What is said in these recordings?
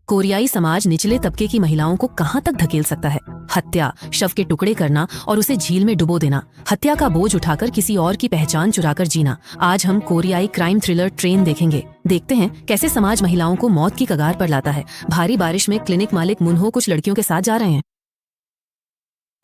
कोरियाई समाज निचले तबके की महिलाओं को कहां तक धकेल सकता है? हत्या, शव के टुकड़े करना और उसे झील में डुबो देना, हत्या का बोझ उठाकर किसी और की पहचान चुराकर जीना। आज हम कोरियाई क्राइम थ्रिलर ट्रेन देखेंगे। देखते हैं कैसे समाज महिलाओं को मौत की कगार पर लाता है। भारी बारिश में क्लिनिक मालिक मुन्हो कुछ लड़कियों के साथ जा रहे हैं।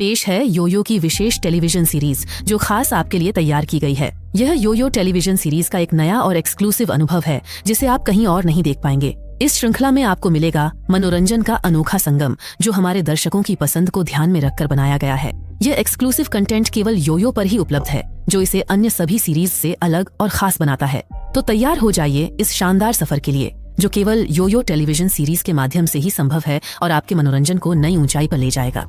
पेश है योयो की विशेष टेलीविजन सीरीज जो खास आपके लिए तैयार की गई है। यह योयो टेलीविजन सीरीज का एक नया और एक्सक्लूसिव अनुभव है जिसे आप कहीं और नहीं देख पाएंगे। इस श्रृंखला में आपको मिलेगा मनोरंजन का अनोखा संगम जो हमारे दर्शकों की पसंद को ध्यान में रखकर बनाया गया है। यह एक्सक्लूसिव कंटेंट केवल योयो पर ही उपलब्ध है जो इसे अन्य सभी सीरीज से अलग और खास बनाता है। तो तैयार हो जाइए इस शानदार सफर के लिए जो केवल योयो टेलीविजन सीरीज के माध्यम से ही संभव है और आपके मनोरंजन को नई ऊंचाई पर ले जाएगा।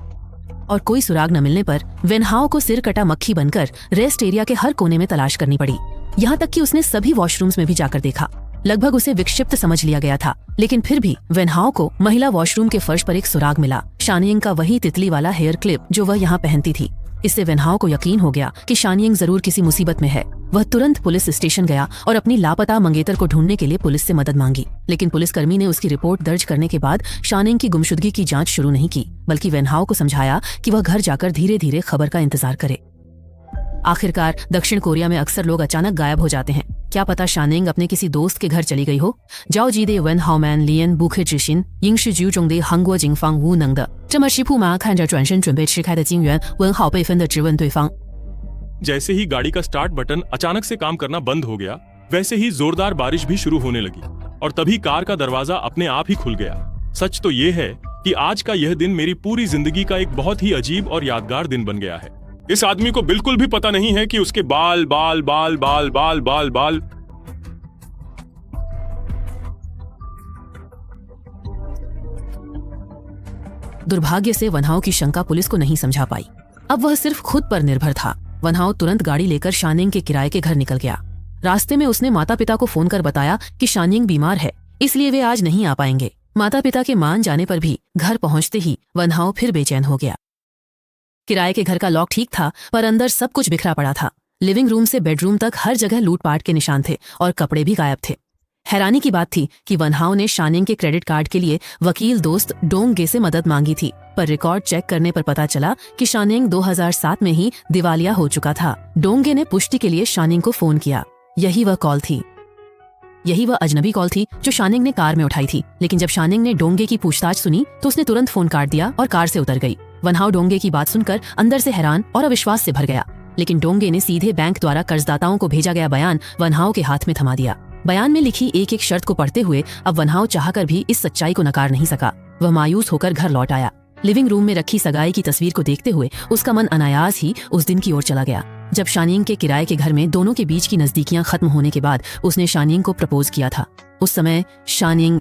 और कोई सुराग न मिलने पर वेनहाओ को सिर कटा मक्खी बनकर रेस्ट एरिया के हर कोने में तलाश करनी पड़ी। यहाँ तक कि उसने सभी वॉशरूम्स में भी जाकर देखा। लगभग उसे विक्षिप्त समझ लिया गया था, लेकिन फिर भी वेनहाओ को महिला वॉशरूम के फर्श पर एक सुराग मिला। शानियंग का वही तितली वाला हेयर क्लिप जो वह यहाँ पहनती थी। इससे वेनहाओ को यकीन हो गया कि शानियंग जरूर किसी मुसीबत में है। वह तुरंत पुलिस स्टेशन गया और अपनी लापता मंगेतर को ढूंढने के लिए पुलिस से मदद मांगी। लेकिन पुलिसकर्मी ने उसकी रिपोर्ट दर्ज करने के बाद शानियंग की गुमशुदगी की जांच शुरू नहीं की, बल्कि वेनहाओ को समझाया कि वह घर जाकर धीरे धीरे खबर का इंतजार करे। आखिरकार दक्षिण कोरिया में अक्सर लोग अचानक गायब हो जाते हैं। क्या पता शानियंग अपने किसी दोस्त के घर चली गई हो। जाओ जीदे वेनहाओ मैन लियन बुखे जिशिन यिंग shi jiu zhong de韩国警方无能的这么石铺麻看着转身准备吃开的金元文浩被分的质问对方。 जैसे ही गाड़ी का स्टार्ट बटन अचानक से काम करना बंद हो गया, वैसे ही जोरदार बारिश भी शुरू होने लगी और तभी कार का दरवाजा अपने आप ही खुल गया। सच तो ये है कि आज का यह दिन मेरी पूरी जिंदगी का एक बहुत ही अजीब और यादगार दिन बन गया है। इस आदमी को बिल्कुल भी पता नहीं है कि उसके बाल बाल बाल बाल बाल बाल बाल दुर्भाग्य से वनहाओ की शंका पुलिस को नहीं समझा पाई। अब वह सिर्फ खुद पर निर्भर था। वनहाओ तुरंत गाड़ी लेकर शानियंग के किराए के घर निकल गया। रास्ते में उसने माता पिता को फोन कर बताया कि शानियंग बीमार है, इसलिए वे आज नहीं आ पाएंगे। माता पिता के मान जाने पर भी घर पहुंचते ही वनहाओ फिर बेचैन हो गया। किराए के घर का लॉक ठीक था, पर अंदर सब कुछ बिखरा पड़ा था। लिविंग रूम से बेडरूम तक हर जगह लूटपाट के निशान थे और कपड़े भी गायब थे। हैरानी की बात थी कि वनहाओ ने शानियंग के क्रेडिट कार्ड के लिए वकील दोस्त डोंगे से मदद मांगी थी, पर रिकॉर्ड चेक करने पर पता चला कि शानियंग 2007 में ही दिवालिया हो चुका था। डोंगे ने पुष्टि के लिए शानियंग को फोन किया। यही वह अजनबी कॉल थी जो शानियंग ने कार में उठाई थी। लेकिन जब शानियंग ने डोंगे की पूछताछ सुनी तो उसने तुरंत फोन काट दिया और कार से उतर गई। वनहाओ डोंगे की बात सुनकर अंदर से हैरान और अविश्वास से भर गया, लेकिन डोंगे ने सीधे बैंक द्वारा कर्जदाताओं को भेजा गया बयान वनहाओ के हाथ में थमा दिया। बयान में लिखी एक एक शर्त को पढ़ते हुए अब वनहाओ चाहकर भी इस सच्चाई को नकार नहीं सका। वह मायूस होकर घर लौट आया। लिविंग रूम में रखी सगाई की तस्वीर को देखते हुए उसका मन अनायास ही उस दिन की ओर चला गया जब शानियंग के किराए के घर में दोनों के बीच की नजदीकियां खत्म होने के बाद उसने शानियंग को प्रपोज किया था। उस समय शानियंग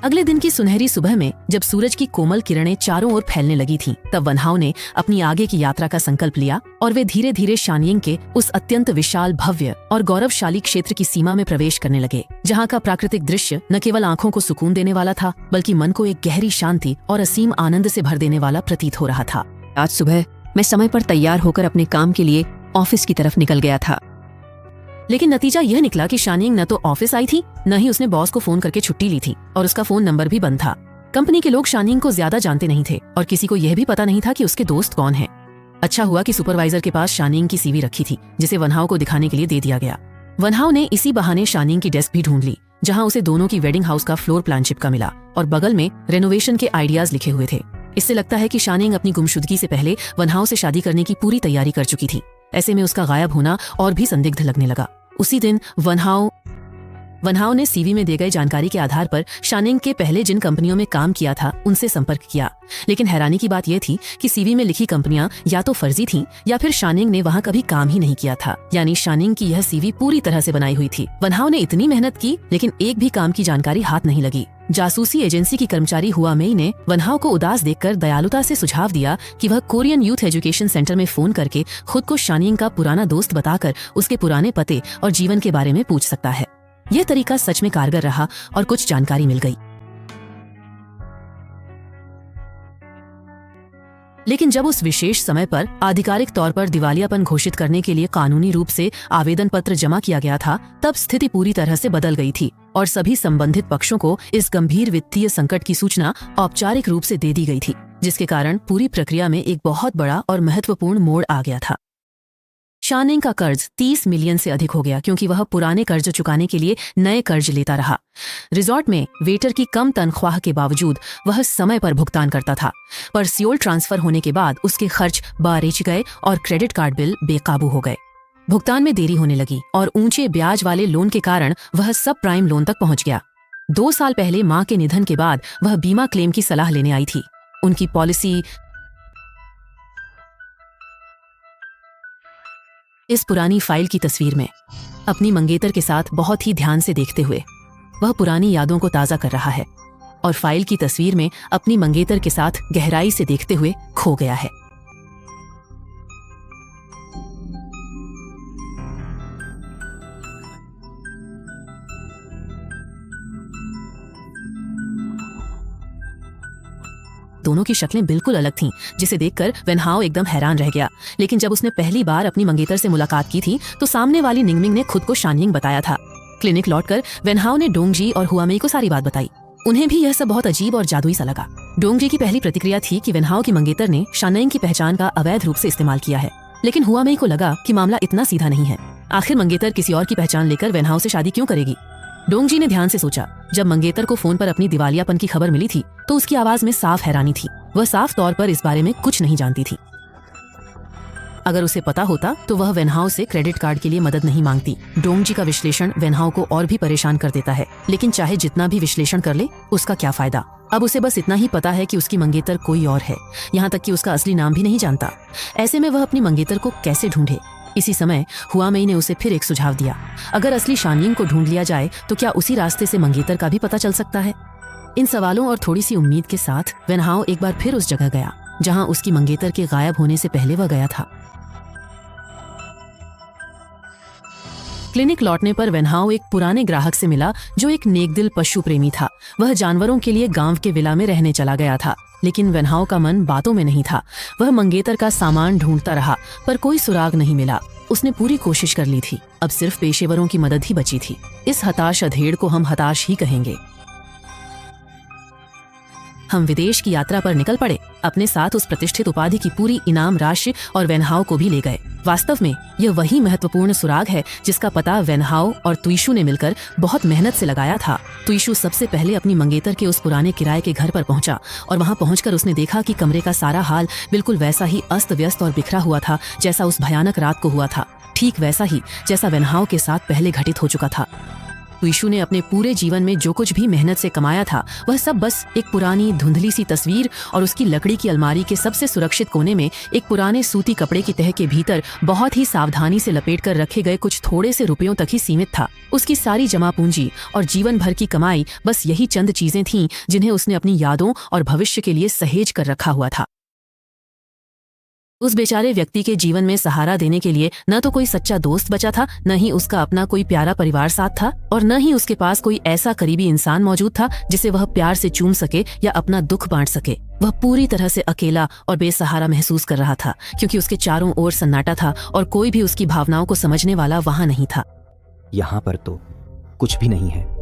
अगले दिन की सुनहरी सुबह में जब सूरज की कोमल किरणें चारों ओर फैलने लगी थीं, तब वनहाओ ने अपनी आगे की यात्रा का संकल्प लिया और वे धीरे धीरे शानियंग के उस अत्यंत विशाल, भव्य और गौरवशाली क्षेत्र की सीमा में प्रवेश करने लगे, जहाँ का प्राकृतिक दृश्य न केवल आंखों को सुकून देने वाला था बल्कि मन को एक गहरी शांति और असीम आनंद से भर देने वाला प्रतीत हो रहा था। आज सुबह मैं समय पर तैयार होकर अपने काम के लिए ऑफिस की तरफ निकल गया था, लेकिन नतीजा यह निकला कि शानियंग न तो ऑफिस आई थी, न ही उसने बॉस को फोन करके छुट्टी ली थी और उसका फोन नंबर भी बंद था। कंपनी के लोग शानियंग को ज्यादा जानते नहीं थे और किसी को यह भी पता नहीं था कि उसके दोस्त कौन हैं। अच्छा हुआ कि सुपरवाइजर के पास शानियंग की सीवी रखी थी, जिसे वनहाओ को दिखाने के लिए दे दिया गया। वनहाओ ने इसी बहाने शानियंग की डेस्क भी ढूंढ ली, जहाँ उसे दोनों की वेडिंग हाउस का फ्लोर प्लान चिपका मिला और बगल में रेनोवेशन के आइडियाज लिखे हुए थे। इससे लगता है कि शानियंग अपनी गुमशुदगी से पहले वनहाओ से शादी करने की पूरी तैयारी कर चुकी थी। ऐसे में उसका गायब होना और भी संदिग्ध लगने लगा। उसी दिन वनहाओ ने सीवी में दी गई जानकारी के आधार पर शानियंग के पहले जिन कंपनियों में काम किया था उनसे संपर्क किया, लेकिन हैरानी की बात यह थी कि सीवी में लिखी कंपनियां या तो फर्जी थीं या फिर शानियंग ने वहां कभी काम ही नहीं किया था। यानी शानियंग की यह सीवी पूरी तरह से बनाई हुई थी। वनहाओ ने इतनी मेहनत की लेकिन एक भी काम की जानकारी हाथ नहीं लगी। जासूसी एजेंसी की कर्मचारी हुआ मेई ने वनहाओ को उदास देखकर दयालुता से सुझाव दिया कि वह कोरियन यूथ एजुकेशन सेंटर में फोन करके खुद को शानियंग का पुराना दोस्त बताकर उसके पुराने पते और जीवन के बारे में पूछ सकता है। यह तरीका सच में कारगर रहा और कुछ जानकारी मिल गई। लेकिन जब उस विशेष समय पर आधिकारिक तौर पर दिवालियापन घोषित करने के लिए कानूनी रूप से आवेदन पत्र जमा किया गया था, तब स्थिति पूरी तरह से बदल गई थी और सभी संबंधित पक्षों को इस गंभीर वित्तीय संकट की सूचना औपचारिक रूप से दे दी गई थी, जिसके कारण पूरी प्रक्रिया में एक बहुत बड़ा और महत्वपूर्ण मोड़ आ गया था। शानिंग का कर्ज 30 मिलियन से अधिक हो गया क्योंकि वह पुराने कर्ज चुकाने के लिए नए कर्ज लेता रहा। रिजॉर्ट में वेटर की कम तनख्वाह के बावजूद वह समय पर भुगतान करता था, पर सियोल ट्रांसफर होने के बाद उसके खर्च बारिश गए और क्रेडिट कार्ड बिल बेकाबू हो गए। भुगतान में देरी होने लगी और ऊंचे ब्याज वाले लोन के कारण वह सब प्राइम लोन तक पहुंच गया। 2 साल पहले मां के निधन के बाद वह बीमा क्लेम की सलाह लेने आई थी। उनकी पॉलिसी इस पुरानी फाइल की तस्वीर में अपनी मंगेतर के साथ बहुत ही ध्यान से देखते हुए वह पुरानी यादों को ताज़ा कर रहा है और फाइल की तस्वीर में अपनी मंगेतर के साथ गहराई से देखते हुए खो गया है। दोनों की शक्लें बिल्कुल अलग थीं, जिसे देखकर वेन हाओ एकदम हैरान रह गया। लेकिन जब उसने पहली बार अपनी मंगेतर से मुलाकात की थी तो सामने वाली निंगमिंग ने खुद को शानयिंग बताया था। क्लिनिक लौटकर वेन हाओ ने डोंगजी और हुआमेई को सारी बात बताई। उन्हें भी यह सब बहुत अजीब और जादुई सा लगा। डोंगजी की पहली प्रतिक्रिया थी कि वेन हाओ की मंगेतर ने शानयिंग की पहचान का अवैध रूप से इस्तेमाल किया है, लेकिन हुआमेई को लगा कि मामला इतना सीधा नहीं है। आखिर मंगेतर किसी और की पहचान लेकर वेन हाओ से शादी क्यों करेगी? डोंगजी ने ध्यान से सोचा। जब मंगेतर को फोन पर अपनी दिवालियापन की खबर मिली थी तो उसकी आवाज में साफ हैरानी थी। वह साफ तौर पर इस बारे में कुछ नहीं जानती थी। अगर उसे पता होता तो वह वेन हाओ से क्रेडिट कार्ड के लिए मदद नहीं मांगती। डोंगजी का विश्लेषण वेन हाओ को और भी परेशान कर देता है, लेकिन चाहे जितना भी विश्लेषण कर ले उसका क्या फायदा। अब उसे बस इतना ही पता है कि उसकी मंगेतर कोई और है, यहाँ तक कि उसका असली नाम भी नहीं जानता। ऐसे में वह अपनी मंगेतर को कैसे ढूंढे? इसी समय हुआमेई ने उसे फिर एक सुझाव दिया। अगर असली शानयिंग को ढूंढ लिया जाए तो क्या उसी रास्ते से मंगेतर का भी पता चल सकता है? इन सवालों और थोड़ी सी उम्मीद के साथ वेन हाओ एक बार फिर उस जगह गया जहां उसकी मंगेतर के गायब होने से पहले वह गया था। क्लिनिक लौटने पर वेन हाओ एक पुराने ग्राहक से मिला जो एक नेकदिल पशु प्रेमी था। वह जानवरों के लिए गांव के विला में रहने चला गया था, लेकिन वेन हाओ का मन बातों में नहीं था। वह मंगेतर का सामान ढूंढता रहा पर कोई सुराग नहीं मिला। उसने पूरी कोशिश कर ली थी, अब सिर्फ पेशेवरों की मदद ही बची थी। इस हताश अधेड़ को हम हताश ही कहेंगे। हम विदेश की यात्रा पर निकल पड़े। अपने साथ उस प्रतिष्ठित उपाधि की पूरी इनाम राशि और वेन हाओ को भी ले गए। वास्तव में यह वही महत्वपूर्ण सुराग है जिसका पता वेन हाओ और तुइशु ने मिलकर बहुत मेहनत से लगाया था। तुइशु सबसे पहले अपनी मंगेतर के उस पुराने किराए के घर पर पहुंचा और वहां पहुंचकर उसने देखा कि कमरे का सारा हाल बिल्कुल वैसा ही अस्त व्यस्त और बिखरा हुआ था जैसा उस भयानक रात को हुआ था, ठीक वैसा ही जैसा वेन हाओ के साथ पहले घटित हो चुका था। तुइशु ने अपने पूरे जीवन में जो कुछ भी मेहनत से कमाया था वह सब बस एक पुरानी धुंधली सी तस्वीर और उसकी लकड़ी की अलमारी के सबसे सुरक्षित कोने में एक पुराने सूती कपड़े की तह के भीतर बहुत ही सावधानी से लपेटकर रखे गए कुछ थोड़े से रुपयों तक ही सीमित था। उसकी सारी जमा पूंजी और जीवन भर की कमाई बस यही चंद चीजें थीं जिन्हें उसने अपनी यादों और भविष्य के लिए सहेज कर रखा हुआ था। उस बेचारे व्यक्ति के जीवन में सहारा देने के लिए न तो कोई सच्चा दोस्त बचा था, न ही उसका अपना कोई प्यारा परिवार साथ था और न ही उसके पास कोई ऐसा करीबी इंसान मौजूद था जिसे वह प्यार से चूम सके या अपना दुख बांट सके। वह पूरी तरह से अकेला और बेसहारा महसूस कर रहा था क्योंकि उसके चारों ओर सन्नाटा था और कोई भी उसकी भावनाओं को समझने वाला वहां नहीं था। यहाँ पर तो कुछ भी नहीं है।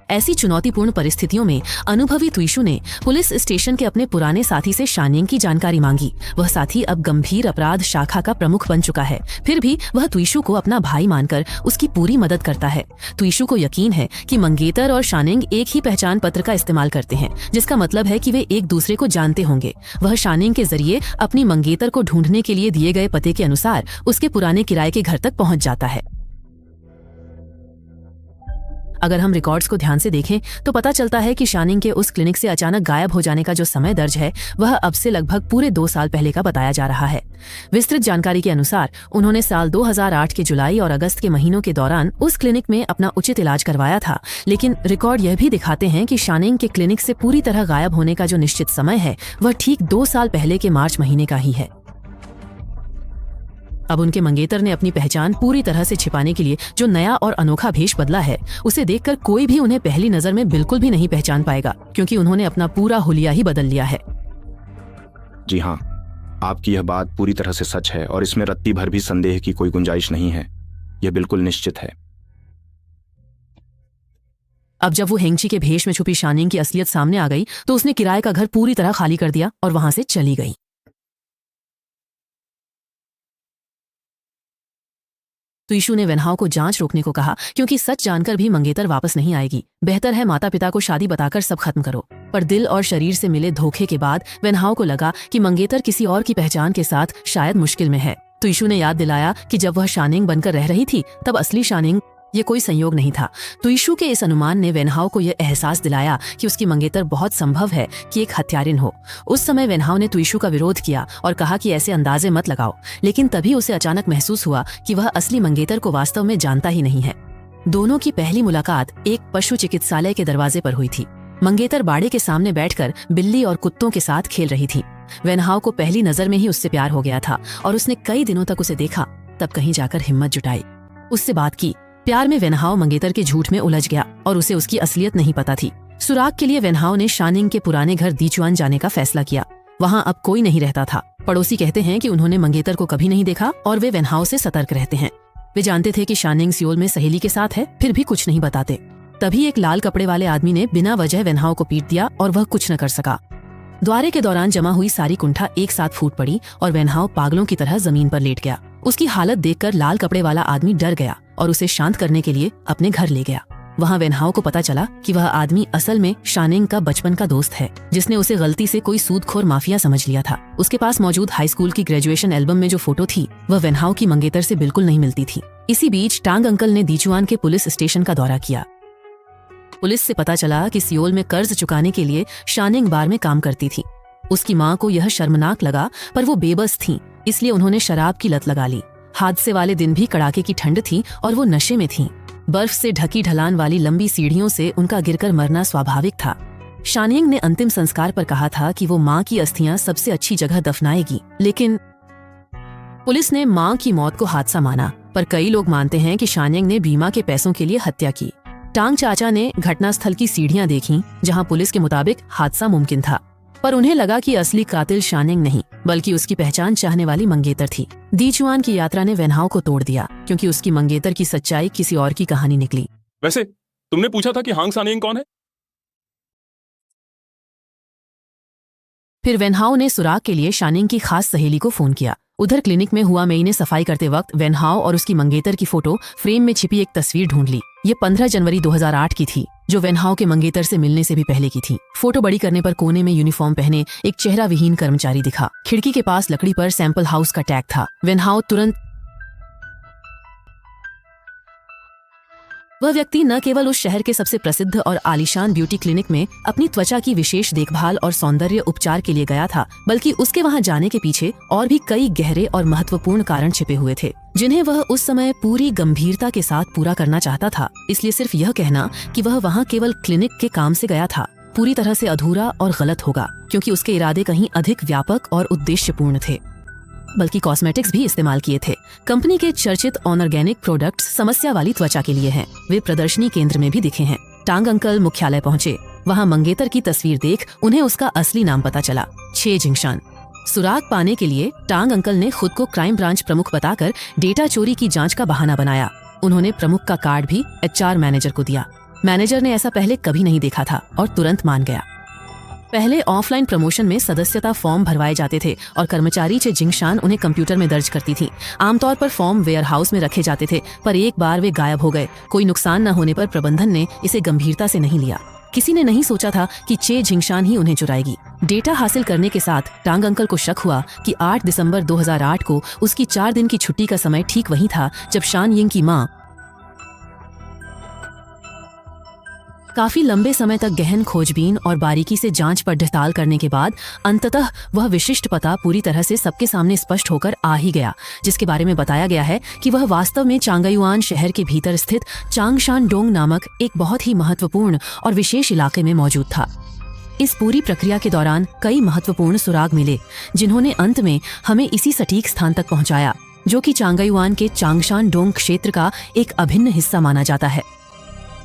ऐसी चुनौतीपूर्ण परिस्थितियों में अनुभवी तुइशु ने पुलिस स्टेशन के अपने पुराने साथी से शानयिंग की जानकारी मांगी। वह साथी अब गंभीर अपराध शाखा का प्रमुख बन चुका है, फिर भी वह तुइशु को अपना भाई मानकर उसकी पूरी मदद करता है। तुइशु को यकीन है कि मंगेतर और शानयिंग एक ही पहचान पत्र का इस्तेमाल करते हैं, जिसका मतलब है कि वे एक दूसरे को जानते होंगे। वह शानयिंग के जरिए अपनी मंगेतर को ढूंढने के लिए दिए गए पते के अनुसार उसके पुराने किराए के घर तक पहुंच जाता है। अगर हम रिकॉर्ड्स को ध्यान से देखें तो पता चलता है कि शानयिंग के उस क्लिनिक से अचानक गायब हो जाने का जो समय दर्ज है वह अब से लगभग पूरे 2 साल पहले का बताया जा रहा है। विस्तृत जानकारी के अनुसार उन्होंने साल 2008 के जुलाई और अगस्त के महीनों के दौरान उस क्लिनिक में अपना उचित इलाज करवाया था, लेकिन रिकॉर्ड यह भी दिखाते हैं कि शानयिंग के क्लिनिक से पूरी तरह गायब होने का जो निश्चित समय है वह ठीक 2 साल पहले के मार्च महीने का ही है। अब उनके मंगेतर ने अपनी पहचान पूरी तरह से छिपाने के लिए जो नया और अनोखा भेष बदला है, उसे देखकर कोई भी उन्हें पहली नजर में बिल्कुल भी नहीं पहचान पाएगा, क्योंकि उन्होंने अपना पूरा हुलिया ही बदल लिया है। जी हाँ, आपकी यह बात पूरी तरह से सच है और इसमें रत्ती भर भी संदेह की कोई गुंजाइश नहीं है। यह बिल्कुल निश्चित है। अब जब वो हेंगची के भेष में छुपी शानिंग की असलियत सामने आ गई तो उसने किराए का घर पूरी तरह खाली कर दिया और वहां से चली गई। तुइशु ने वेनहाओ को जांच रोकने को कहा, क्योंकि सच जानकर भी मंगेतर वापस नहीं आएगी। बेहतर है माता पिता को शादी बताकर सब खत्म करो। पर दिल और शरीर से मिले धोखे के बाद वेनहाओ को लगा कि मंगेतर किसी और की पहचान के साथ शायद मुश्किल में है। तुइशु ने याद दिलाया कि जब वह शानिंग बनकर रह रही थी तब असली शानिंग ये कोई संयोग नहीं था। तुइशु के इस अनुमान ने वेनहाओ को यह एहसास दिलाया कि उसकी मंगेतर बहुत संभव है कि एक हत्यारिन हो। उस समय वेनहाओ ने तुइशु का विरोध किया और कहा कि ऐसे अंदाजे मत लगाओ, लेकिन तभी उसे अचानक महसूस हुआ कि वह असली मंगेतर को वास्तव में जानता ही नहीं है। दोनों की पहली मुलाकात एक पशु चिकित्सालय के दरवाजे पर हुई थी। मंगेतर बाड़े के सामने बैठकर बिल्ली और कुत्तों के साथ खेल रही थी। वेनहाओ को पहली नजर में ही उससे प्यार हो गया था और उसने कई दिनों तक उसे देखा, तब कहीं जाकर हिम्मत जुटाई, उससे बात की। प्यार में वेनहाओ मंगेतर के झूठ में उलझ गया और उसे उसकी असलियत नहीं पता थी। सुराग के लिए वेनहाओ ने शानिंग के पुराने घर दीचुआन जाने का फैसला किया। वहाँ अब कोई नहीं रहता था। पड़ोसी कहते हैं कि उन्होंने मंगेतर को कभी नहीं देखा और वे वेनहाओ से सतर्क रहते हैं। वे जानते थे कि शानिंग सियोल में सहेली के साथ है, फिर भी कुछ नहीं बताते। तभी एक लाल कपड़े वाले आदमी ने बिना वजह वेनहाओ को पीट दिया और वह कुछ न कर सका। द्वारे के दौरान जमा हुई सारी कुंठा एक साथ फूट पड़ी और वेनहाओ पागलों की तरह जमीन पर लेट गया। उसकी हालत देखकर लाल कपड़े वाला आदमी डर गया और उसे शांत करने के लिए अपने घर ले गया। वहाँ वेनहाओ को पता चला कि वह आदमी असल में शानिंग का बचपन का दोस्त है, जिसने उसे गलती से कोई सूदखोर माफिया समझ लिया था। उसके पास मौजूद हाई स्कूल की ग्रेजुएशन एल्बम में जो फोटो थी वह वेनहाओ की मंगेतर से बिल्कुल नहीं मिलती थी। इसी बीच टांग अंकल ने दीचुआन के पुलिस स्टेशन का दौरा किया। पुलिस से पता चला कि सियोल में कर्ज चुकाने के लिए शानिंग बार में काम करती थी। उसकी माँ को यह शर्मनाक लगा, पर वो बेबस थीं, इसलिए उन्होंने शराब की लत लगा ली। हादसे वाले दिन भी कड़ाके की ठंड थी और वो नशे में थीं। बर्फ से ढकी ढलान वाली लंबी सीढ़ियों से उनका गिरकर मरना स्वाभाविक था। शानिंग ने अंतिम संस्कार पर कहा था कि वो माँ की अस्थियां सबसे अच्छी जगह दफनाएगी, लेकिन पुलिस ने माँ की मौत को हादसा माना, पर कई लोग मानते हैं कि शानिंग ने बीमा के पैसों के लिए हत्या की। टांग चाचा ने घटनास्थल की सीढ़ियां देखीं, जहां पुलिस के मुताबिक हादसा मुमकिन था, पर उन्हें लगा कि असली कातिल शानिंग नहीं बल्कि उसकी पहचान चाहने वाली मंगेतर थी। दीचुआन की यात्रा ने वेनहाओ को तोड़ दिया, क्योंकि उसकी मंगेतर की सच्चाई किसी और की कहानी निकली। वैसे तुमने पूछा था कि हांग शानिंग कौन है? फिर वेनहाओ ने सुराग के लिए शानिंग की खास सहेली को फोन किया। उधर क्लिनिक में हुआ मेई ने सफाई करते वक्त वेनहाओ और उसकी मंगेतर की फोटो फ्रेम में छिपी एक तस्वीर ढूंढ ली। ये 15 जनवरी 2008 की थी, जो वेनहाओ के मंगेतर से मिलने से भी पहले की थी। फोटो बड़ी करने पर कोने में यूनिफॉर्म पहने एक चेहरा विहीन कर्मचारी दिखा। खिड़की के पास लकड़ी पर सैंपल हाउस का टैग था। वेनहाओ तुरंत वह व्यक्ति न केवल उस शहर के सबसे प्रसिद्ध और आलीशान ब्यूटी क्लिनिक में अपनी त्वचा की विशेष देखभाल और सौंदर्य उपचार के लिए गया था, बल्कि उसके वहां जाने के पीछे और भी कई गहरे और महत्वपूर्ण कारण छिपे हुए थे, जिन्हें वह उस समय पूरी गंभीरता के साथ पूरा करना चाहता था। इसलिए सिर्फ यह कहना कि वह वहां केवल क्लिनिक के काम से गया था पूरी तरह से अधूरा और गलत होगा, क्योंकि उसके इरादे कहीं अधिक व्यापक और उद्देश्यपूर्ण थे। बल्कि कॉस्मेटिक्स भी इस्तेमाल किए थे। कंपनी के चर्चित ऑर्गेनिक प्रोडक्ट्स समस्या वाली त्वचा के लिए हैं। वे प्रदर्शनी केंद्र में भी दिखे हैं। टांग अंकल मुख्यालय पहुंचे। वहां मंगेतर की तस्वीर देख उन्हें उसका असली नाम पता चला, छे जिंगशान। सुराग पाने के लिए टांग अंकल ने खुद को क्राइम ब्रांच प्रमुख बताकर डेटा चोरी की जांच का बहाना बनाया। उन्होंने प्रमुख का कार्ड भी HR मैनेजर को दिया। मैनेजर ने ऐसा पहले कभी नहीं देखा था और तुरंत मान गया। पहले ऑफलाइन प्रमोशन में सदस्यता फॉर्म भरवाए जाते थे और कर्मचारी चे जिंगशान उन्हें कंप्यूटर में दर्ज करती थी। आमतौर पर फॉर्म वेयर हाउस में रखे जाते थे, पर एक बार वे गायब हो गए। कोई नुकसान न होने पर प्रबंधन ने इसे गंभीरता से नहीं लिया। किसी ने नहीं सोचा था कि चे जिंगशान ही उन्हें चुराएगी। डेटा हासिल करने के साथ टांग अंकल को शक हुआ कि 8 दिसंबर 2008 को उसकी 4 दिन की छुट्टी का समय ठीक वही था जब शान यिंग की मां काफी लंबे समय तक गहन खोजबीन और बारीकी से जांच पड़ताल करने के बाद अंततः वह विशिष्ट पता पूरी तरह से सबके सामने स्पष्ट होकर आ ही गया, जिसके बारे में बताया गया है कि वह वास्तव में चांगयुआन शहर के भीतर स्थित चांगशान डोंग नामक एक बहुत ही महत्वपूर्ण और विशेष इलाके में मौजूद था। इस पूरी प्रक्रिया के दौरान कई महत्वपूर्ण सुराग मिले, जिन्होंने अंत में हमें इसी सटीक स्थान तक पहुंचाया। जो कि चांगयुआन के चांगशान डोंग क्षेत्र का एक अभिन्न हिस्सा माना जाता है।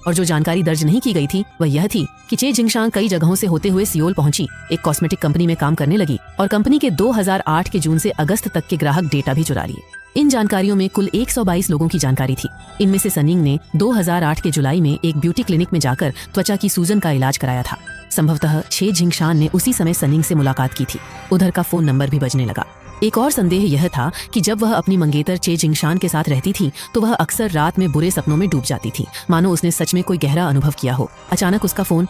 और जो जानकारी दर्ज नहीं की गई थी वह यह थी कि चे जिंगशान कई जगहों से होते हुए सियोल पहुंची, एक कॉस्मेटिक कंपनी में काम करने लगी और कंपनी के 2008 के जून से अगस्त तक के ग्राहक डेटा भी चुरा लिए। इन जानकारियों में कुल 122 लोगों की जानकारी थी। इनमें से सनिंग ने 2008 के जुलाई में एक ब्यूटी क्लिनिक में जाकर त्वचा की सूजन का इलाज कराया था। संभवतः चे जिंगशान ने उसी समय सनिंग से मुलाकात की थी। उधर का फोन नंबर भी बजने लगा। एक और संदेह यह था कि जब वह अपनी मंगेतर चे जिंगशान के साथ रहती थी तो वह अक्सर रात में बुरे सपनों में डूब जाती थी, मानो उसने सच में कोई गहरा अनुभव किया हो। अचानक उसका फोन।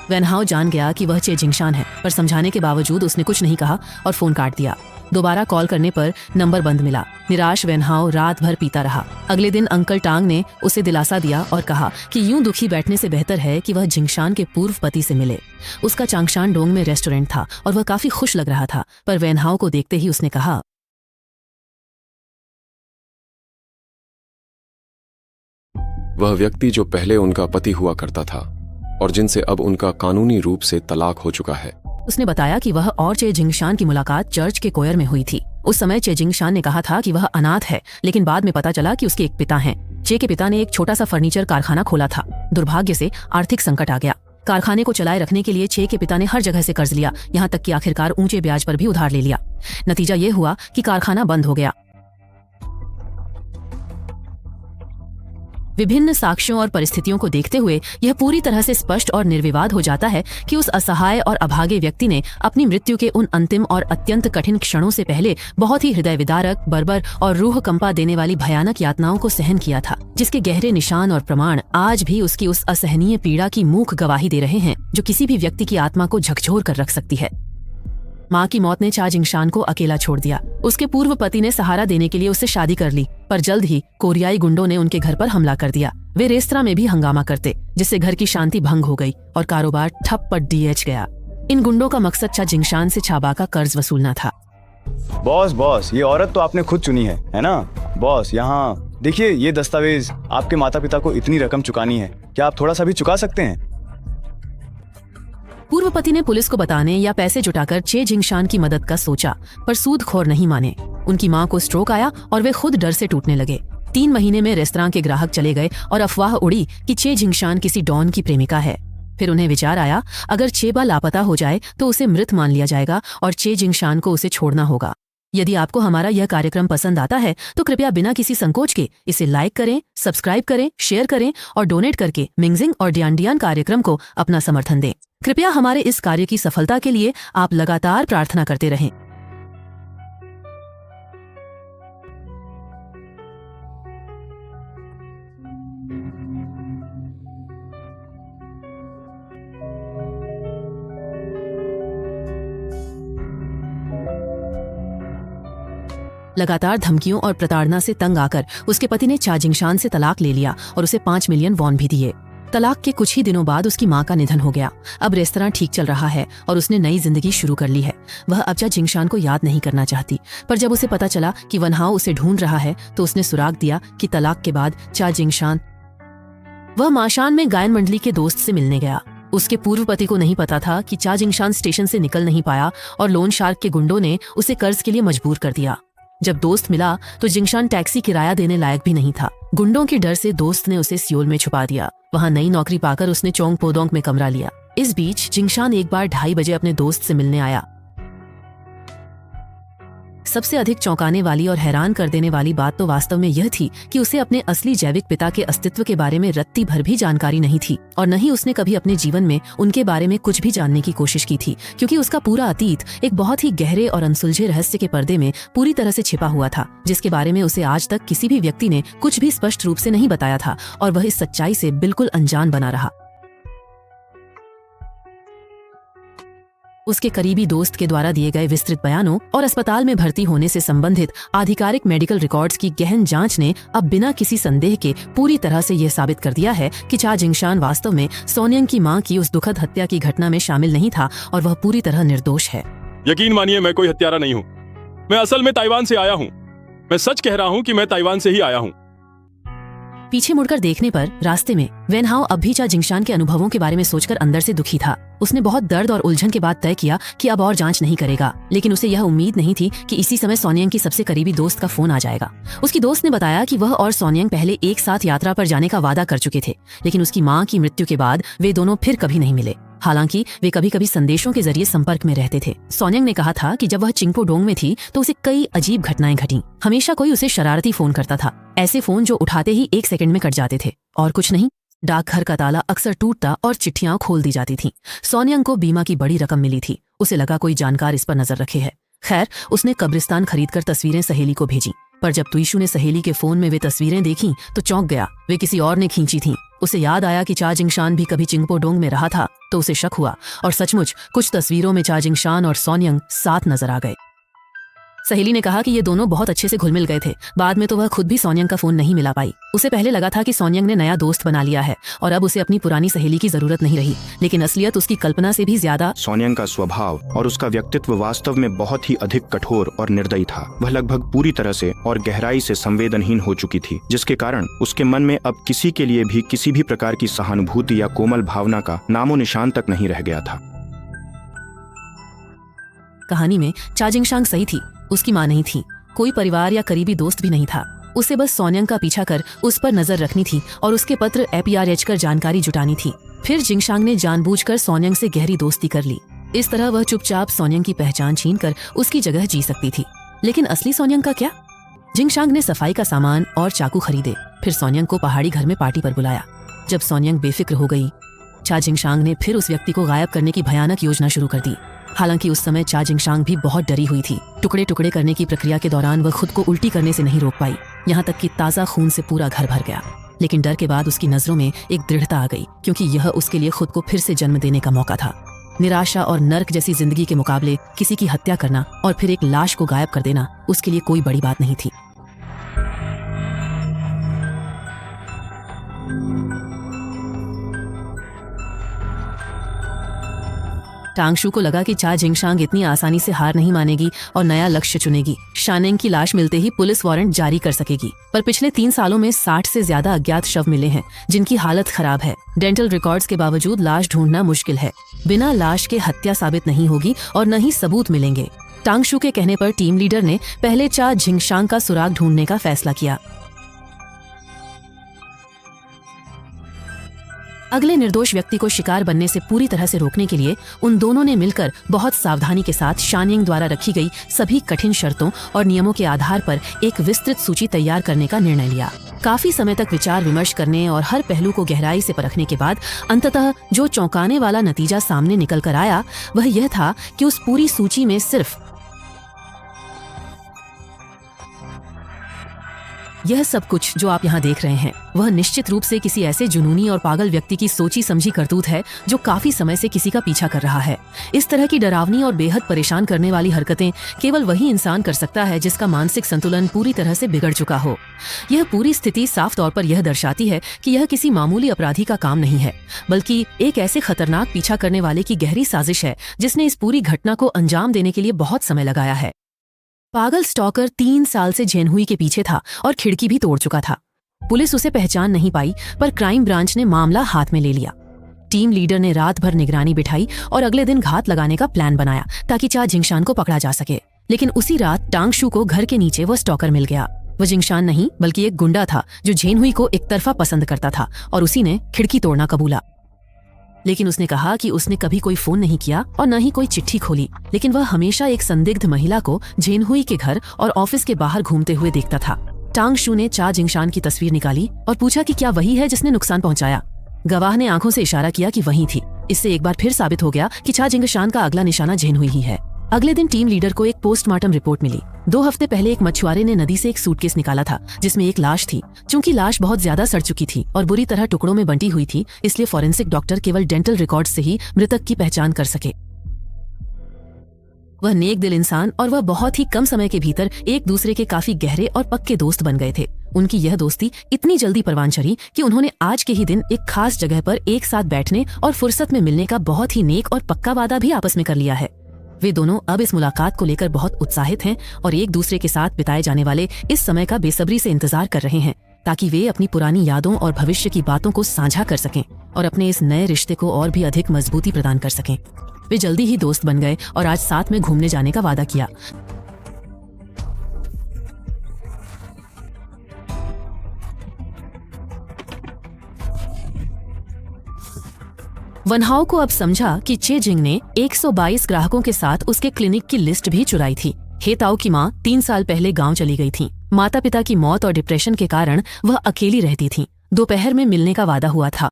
वेनहाओ जान गया कि वह चे जिंगशान है, पर समझाने के बावजूद उसने कुछ नहीं कहा और फोन काट दिया। दोबारा कॉल करने पर नंबर बंद मिला। निराश वेनहाओ रात भर पीता रहा। अगले दिन अंकल टांग ने उसे दिलासा दिया और कहा कि यूं दुखी बैठने से बेहतर है कि वह जिंगशान के पूर्व पति से मिले। उसका चांगशान डोंग में रेस्टोरेंट था और वह काफी खुश लग रहा था, पर वेनहाओ को देखते ही उसने कहा, वह व्यक्ति जो पहले उनका पति हुआ करता था और जिनसे अब उनका कानूनी रूप से तलाक हो चुका है। उसने बताया कि वह और चे जिंगशान की मुलाकात चर्च के कोयर में हुई थी। उस समय चे जिंगशान ने कहा था कि वह अनाथ है, लेकिन बाद में पता चला कि उसके एक पिता हैं। चे के पिता ने एक छोटा सा फर्नीचर कारखाना खोला था। दुर्भाग्य से आर्थिक संकट आ गया। कारखाने को चलाए रखने के लिए चे के पिता ने हर जगह से कर्ज लिया, यहाँ तक कि आखिरकार ऊंचे ब्याज पर भी उधार ले लिया। नतीजा ये हुआ कि कारखाना बंद हो गया। विभिन्न साक्ष्यों और परिस्थितियों को देखते हुए यह पूरी तरह से स्पष्ट और निर्विवाद हो जाता है कि उस असहाय और अभागे व्यक्ति ने अपनी मृत्यु के उन अंतिम और अत्यंत कठिन क्षणों से पहले बहुत ही हृदय विदारक, बर्बर और रूह कंपा देने वाली भयानक यातनाओं को सहन किया था, जिसके गहरे निशान और प्रमाण आज भी उसकी उस असहनीय पीड़ा की मूक गवाही दे रहे हैं जो किसी भी व्यक्ति की आत्मा को झकझोर कर रख सकती है। माँ की मौत ने चा जिंगशान को अकेला छोड़ दिया। उसके पूर्व पति ने सहारा देने के लिए उससे शादी कर ली, पर जल्द ही कोरियाई गुंडों ने उनके घर पर हमला कर दिया। वे रेस्तरां में भी हंगामा करते, जिससे घर की शांति भंग हो गई और कारोबार ठप पर डीएच गया। इन गुंडों का मकसद चा जिंगशान से छाबा का कर्ज वसूलना था। बॉस, ये औरत तो आपने खुद चुनी है ना? बॉस, यहाँ देखिए, ये दस्तावेज, आपके माता पिता को इतनी रकम चुकानी है, क्या आप थोड़ा सा भी चुका सकते हैं? पूर्व पति ने पुलिस को बताने या पैसे जुटाकर चे जिंगशान की मदद का सोचा, पर सूदखोर नहीं माने। उनकी मां को स्ट्रोक आया और वे खुद डर से टूटने लगे। 3 महीने में रेस्तरां के ग्राहक चले गए और अफवाह उड़ी कि चे जिंगशान किसी डॉन की प्रेमिका है। फिर उन्हें विचार आया, अगर चेबा लापता हो जाए तो उसे मृत मान लिया जाएगा और चे जिंगशान को उसे छोड़ना होगा। यदि आपको हमारा यह कार्यक्रम पसंद आता है तो कृपया बिना किसी संकोच के इसे लाइक करें, सब्सक्राइब करें, शेयर करें और डोनेट करके मिंगजिंग और डियान कार्यक्रम को अपना समर्थन दें। कृपया हमारे इस कार्य की सफलता के लिए आप लगातार प्रार्थना करते रहें। लगातार धमकियों और प्रताड़ना से तंग आकर उसके पति ने चा जिंगशान से तलाक ले लिया और उसे 5 मिलियन वॉन भी दिए। तलाक के कुछ ही दिनों बाद उसकी मां का निधन हो गया। अब रेस्तरां ठीक चल रहा है और उसने नई जिंदगी शुरू कर ली है। वह अब चा जिंगशान को याद नहीं करना चाहती, पर जब उसे पता चला कि वेनहाओ उसे ढूंढ रहा है तो उसने सुराग दिया कि तलाक के बाद चा जिंगशान वह माशान में गायन मंडली के दोस्त से मिलने गया। उसके पूर्व पति को नहीं पता था कि चा जिंगशान स्टेशन से निकल नहीं पाया और लोन शार्क के गुंडों ने उसे कर्ज के लिए मजबूर कर दिया। जब दोस्त मिला तो जिंगशान टैक्सी किराया देने लायक भी नहीं था। गुंडों के डर से दोस्त ने उसे सियोल में छुपा दिया। वहां नई नौकरी पाकर उसने चोंग पोदोंग में कमरा लिया। इस बीच जिंगशान एक बार 2:30 बजे अपने दोस्त से मिलने आया। सबसे अधिक चौंकाने वाली और हैरान कर देने वाली बात तो वास्तव में यह थी कि उसे अपने असली जैविक पिता के अस्तित्व के बारे में रत्ती भर भी जानकारी नहीं थी और न ही उसने कभी अपने जीवन में उनके बारे में कुछ भी जानने की कोशिश की थी, क्योंकि उसका पूरा अतीत एक बहुत ही गहरे और अनसुलझे रहस्य के पर्दे में पूरी तरह से छिपा हुआ था, जिसके बारे में उसे आज तक किसी भी व्यक्ति ने कुछ भी स्पष्ट रूप से नहीं बताया था और वह इस सच्चाई से बिल्कुल अनजान बना रहा। उसके करीबी दोस्त के द्वारा दिए गए विस्तृत बयानों और अस्पताल में भर्ती होने से संबंधित आधिकारिक मेडिकल रिकॉर्ड्स की गहन जांच ने अब बिना किसी संदेह के पूरी तरह से यह साबित कर दिया है कि चा जिंगशान वास्तव में सोनियंग की मां की उस दुखद हत्या की घटना में शामिल नहीं था और वह पूरी तरह निर्दोष है। यकीन मानिए, मैं कोई हत्यारा नहीं हूँ। मैं असल में ताइवान से आया हूँ। मैं सच कह रहा हूँ कि मैं ताइवान से ही आया हूँ। पीछे मुड़कर देखने पर रास्ते में वेन हाओ अब भी चा जिंगशान के अनुभवों के बारे में सोचकर अंदर से दुखी था। उसने बहुत दर्द और उलझन के बाद तय किया कि अब और जांच नहीं करेगा, लेकिन उसे यह उम्मीद नहीं थी कि इसी समय सोनियंग की सबसे करीबी दोस्त का फोन आ जाएगा। उसकी दोस्त ने बताया कि वह और सोनियंग पहले एक साथ यात्रा पर जाने का वादा कर चुके थे, लेकिन उसकी माँ की मृत्यु के बाद वे दोनों फिर कभी नहीं मिले। हालांकि वे कभी कभी संदेशों के जरिए संपर्क में रहते थे। सोनियंग ने कहा था कि जब वह चिंगपोडोंग में थी तो उसे कई अजीब घटनाएं घटीं। हमेशा कोई उसे शरारती फोन करता था, ऐसे फोन जो उठाते ही 1 सेकंड में कट जाते थे, और कुछ नहीं। डाकघर का ताला अक्सर टूटता और चिट्ठियां खोल दी जाती थीं। सोनियंग को बीमा की बड़ी रकम मिली थी, उसे लगा कोई जानकार इस पर नजर रखे है। खैर, उसने कब्रिस्तान खरीदकर तस्वीरें सहेली को भेजी, पर जब तुइशु ने सहेली के फोन में वे तस्वीरें देखीं तो चौंक गया। वे किसी और ने खींची थीं। उसे याद आया कि चा जिंगशान भी कभी चिंगपोडोंग में रहा था, तो उसे शक हुआ, और सचमुच कुछ तस्वीरों में चा जिंगशान और सोनियंग साथ नजर आ गए। सहेली ने कहा कि ये दोनों बहुत अच्छे से घुल मिल गए थे। बाद में तो वह खुद भी सोनियंग का फोन नहीं मिला पाई। उसे पहले लगा था कि सोनियंग ने नया दोस्त बना लिया है और अब उसे अपनी पुरानी सहेली की जरूरत नहीं रही, लेकिन असलियत उसकी कल्पना से भी ज्यादा। सोनियंग का स्वभाव और उसका व्यक्तित्व वास्तव में बहुत ही अधिक कठोर और निर्दयी था। वह लगभग पूरी तरह से और गहराई से संवेदनहीन हो चुकी थी, जिसके कारण उसके मन में अब किसी के लिए भी किसी भी प्रकार की सहानुभूति या कोमल भावना का नामो निशान तक नहीं रह गया था। कहानी में चा जिंगशान सही थी, उसकी माँ नहीं थी, कोई परिवार या करीबी दोस्त भी नहीं था। उसे बस सोनियंग का पीछा कर उस पर नजर रखनी थी और उसके पत्र APRH कर जानकारी जुटानी थी। फिर जिंगशान ने जानबूझकर सोनियंग से गहरी दोस्ती कर ली। इस तरह वह चुपचाप सोनियंग की पहचान छीनकर उसकी जगह जी सकती थी। लेकिन असली सोनियंग का क्या? जिंगशान ने सफाई का सामान और चाकू खरीदे, फिर सोनियंग को पहाड़ी घर में पार्टी पर बुलाया। जब सोनियंग बेफिक्र हो गई, चा जिंगशान ने फिर उस व्यक्ति को गायब करने की भयानक योजना शुरू कर दी। हालांकि उस समय चा जिंगशान भी बहुत डरी हुई थी। टुकड़े टुकड़े करने की प्रक्रिया के दौरान वह खुद को उल्टी करने से नहीं रोक पाई, यहाँ तक कि ताज़ा खून से पूरा घर भर गया। लेकिन डर के बाद उसकी नजरों में एक दृढ़ता आ गई, क्योंकि यह उसके लिए खुद को फिर से जन्म देने का मौका था। निराशा और नर्क जैसी जिंदगी के मुकाबले किसी की हत्या करना और फिर एक लाश को गायब कर देना उसके लिए कोई बड़ी बात नहीं थी। टांगशू को लगा कि चा जिंगशान इतनी आसानी से हार नहीं मानेगी और नया लक्ष्य चुनेगी। शानेंग की लाश मिलते ही पुलिस वारंट जारी कर सकेगी। पर पिछले 3 सालों में 60 से ज्यादा अज्ञात शव मिले हैं, जिनकी हालत खराब है। डेंटल रिकॉर्ड्स के बावजूद लाश ढूंढना मुश्किल है। बिना लाश के हत्या साबित नहीं होगी और न ही सबूत मिलेंगे। टांगशू के कहने पर टीम लीडर ने पहले चा जिंगशान का सुराग ढूंढने का फैसला किया। अगले निर्दोष व्यक्ति को शिकार बनने से पूरी तरह से रोकने के लिए उन दोनों ने मिलकर बहुत सावधानी के साथ शानिंग द्वारा रखी गई सभी कठिन शर्तों और नियमों के आधार पर एक विस्तृत सूची तैयार करने का निर्णय लिया। काफी समय तक विचार विमर्श करने और हर पहलू को गहराई से परखने के बाद अंततः जो चौंकाने वाला नतीजा सामने निकल कर आया वह यह था कि उस पूरी सूची में सिर्फ यह सब कुछ जो आप यहाँ देख रहे हैं वह निश्चित रूप से किसी ऐसे जुनूनी और पागल व्यक्ति की सोची समझी करतूत है जो काफी समय से किसी का पीछा कर रहा है। इस तरह की डरावनी और बेहद परेशान करने वाली हरकतें केवल वही इंसान कर सकता है जिसका मानसिक संतुलन पूरी तरह से बिगड़ चुका हो। यह पूरी स्थिति साफ तौर पर यह दर्शाती है कि यह किसी मामूली अपराधी का काम नहीं है, बल्कि एक ऐसे खतरनाक पीछा करने वाले की गहरी साजिश है जिसने इस पूरी घटना को अंजाम देने के लिए बहुत समय लगाया है। पागल स्टॉकर 3 साल से झेनहुई के पीछे था और खिड़की भी तोड़ चुका था। पुलिस उसे पहचान नहीं पाई, पर क्राइम ब्रांच ने मामला हाथ में ले लिया। टीम लीडर ने रात भर निगरानी बिठाई और अगले दिन घात लगाने का प्लान बनाया ताकि चा जिंगशान को पकड़ा जा सके। लेकिन उसी रात टांगशू को घर के नीचे वह स्टॉकर मिल गया। वह जिंगशान नहीं बल्कि एक गुंडा था जो झेनहुई को एक तरफा पसंद करता था और उसी ने खिड़की तोड़ना कबूला। लेकिन उसने कहा कि उसने कभी कोई फोन नहीं किया और न ही कोई चिट्ठी खोली, लेकिन वह हमेशा एक संदिग्ध महिला को झेनहुई के घर और ऑफिस के बाहर घूमते हुए देखता था। टांगशू ने चा जिंगशान की तस्वीर निकाली और पूछा कि क्या वही है जिसने नुकसान पहुंचाया। गवाह ने आंखों से इशारा किया कि वही थी। इससे एक बार फिर साबित हो गया कि चा जिंगशान का अगला निशाना झेनहुई ही है। अगले दिन टीम लीडर को एक पोस्टमार्टम रिपोर्ट मिली। 2 हफ्ते पहले एक मछुआरे ने नदी से एक सूटकेस निकाला था जिसमें एक लाश थी। चूंकि लाश बहुत ज्यादा सड़ चुकी थी और बुरी तरह टुकड़ों में बंटी हुई थी, इसलिए फॉरेंसिक डॉक्टर केवल डेंटल रिकॉर्ड से ही मृतक की पहचान कर सके। वह नेक दिल इंसान और वह बहुत ही कम समय के भीतर एक दूसरे के काफी गहरे और पक्के दोस्त बन गए थे। उनकी यह दोस्ती इतनी जल्दी परवान चढ़ी कि उन्होंने आज के ही दिन एक खास जगह पर एक साथ बैठने और फुर्सत में मिलने का बहुत ही नेक और पक्का वादा भी आपस में कर लिया है। वे दोनों अब इस मुलाकात को लेकर बहुत उत्साहित हैं और एक दूसरे के साथ बिताए जाने वाले इस समय का बेसब्री से इंतजार कर रहे हैं ताकि वे अपनी पुरानी यादों और भविष्य की बातों को साझा कर सकें और अपने इस नए रिश्ते को और भी अधिक मजबूती प्रदान कर सकें। वे जल्दी ही दोस्त बन गए और आज साथ में घूमने जाने का वादा किया। वनहाओ को अब समझा कि चे जिंग ने 122 ग्राहकों के साथ उसके क्लिनिक की लिस्ट भी चुराई थी। हे ताओ की माँ 3 साल पहले गांव चली गई थी। माता पिता की मौत और डिप्रेशन के कारण वह अकेली रहती थी। दोपहर में मिलने का वादा हुआ था।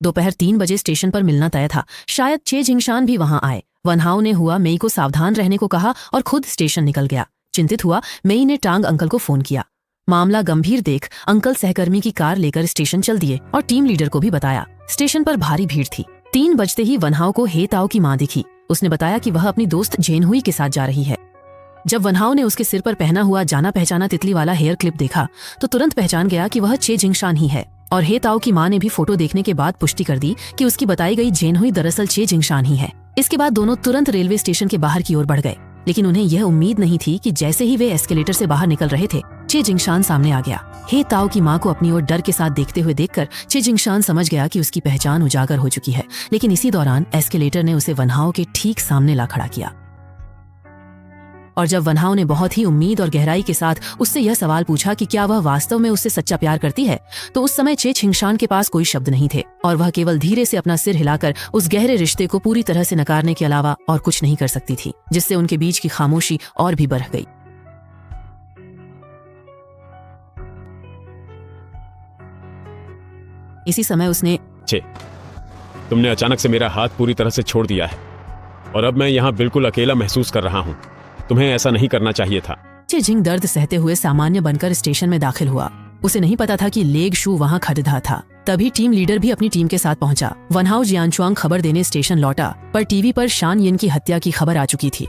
दोपहर 3 बजे स्टेशन पर मिलना तय था। शायद चे जिंगशान भी वहां आए। वनहाओ ने हुआ मेई को सावधान रहने को कहा और खुद स्टेशन निकल गया। चिंतित हुआ मेई ने टांग अंकल को फोन किया। मामला गंभीर देख अंकल सहकर्मी की कार लेकर स्टेशन चल दिए और टीम लीडर को भी बताया। स्टेशन पर भारी भीड़ थी। 3 बजते ही वनहाओ को हे ताओ की माँ दिखी। उसने बताया कि वह अपनी दोस्त जेन हुई के साथ जा रही है। जब वनहाओ ने उसके सिर पर पहना हुआ जाना पहचाना तितली वाला हेयर क्लिप देखा तो तुरंत पहचान गया कि वह चे जिंगशान ही है। और हे ताओ की माँ ने भी फोटो देखने के बाद पुष्टि कर दी कि उसकी बताई गई जेन हुई दरअसल चे जिंगशान ही है। इसके बाद दोनों तुरंत रेलवे स्टेशन के बाहर की ओर बढ़ गए, लेकिन उन्हें यह उम्मीद नहीं थी कि जैसे ही वे एस्केलेटर से बाहर निकल रहे थे चे जिंगशान सामने आ गया। हे ताओ की माँ को अपनी ओर डर के साथ देखते हुए देखकर चे जिंगशान समझ गया कि उसकी पहचान उजागर हो चुकी है। लेकिन इसी दौरान एस्केलेटर ने उसे वनहाओ के ठीक सामने ला खड़ा किया। और जब वनहाओ ने बहुत ही उम्मीद और गहराई के साथ उससे यह सवाल पूछा कि क्या वह वास्तव में उससे सच्चा प्यार करती है, तो उस समय चे जिंगशान के पास कोई शब्द नहीं थे और वह केवल धीरे से अपना सिर हिलाकर उस गहरे रिश्ते को पूरी तरह से नकारने के अलावा और कुछ नहीं कर सकती थी, जिससे उनके बीच की खामोशी और भी बढ़ गई। इसी समय उसने चे, तुमने अचानक से मेरा हाथ पूरी तरह से छोड़ दिया है और अब मैं यहाँ बिल्कुल अकेला महसूस कर रहा हूँ। तुम्हें ऐसा नहीं करना चाहिए था। चे जिंग दर्द सहते हुए सामान्य बनकर स्टेशन में दाखिल हुआ। उसे नहीं पता था कि लेग शू वहां खरीदा था। तभी टीम लीडर भी अपनी टीम के साथ पहुंचा। वनहाओ जियानचुआंग खबर देने स्टेशन लौटा, पर टीवी पर शान यिन की हत्या की खबर आ चुकी थी।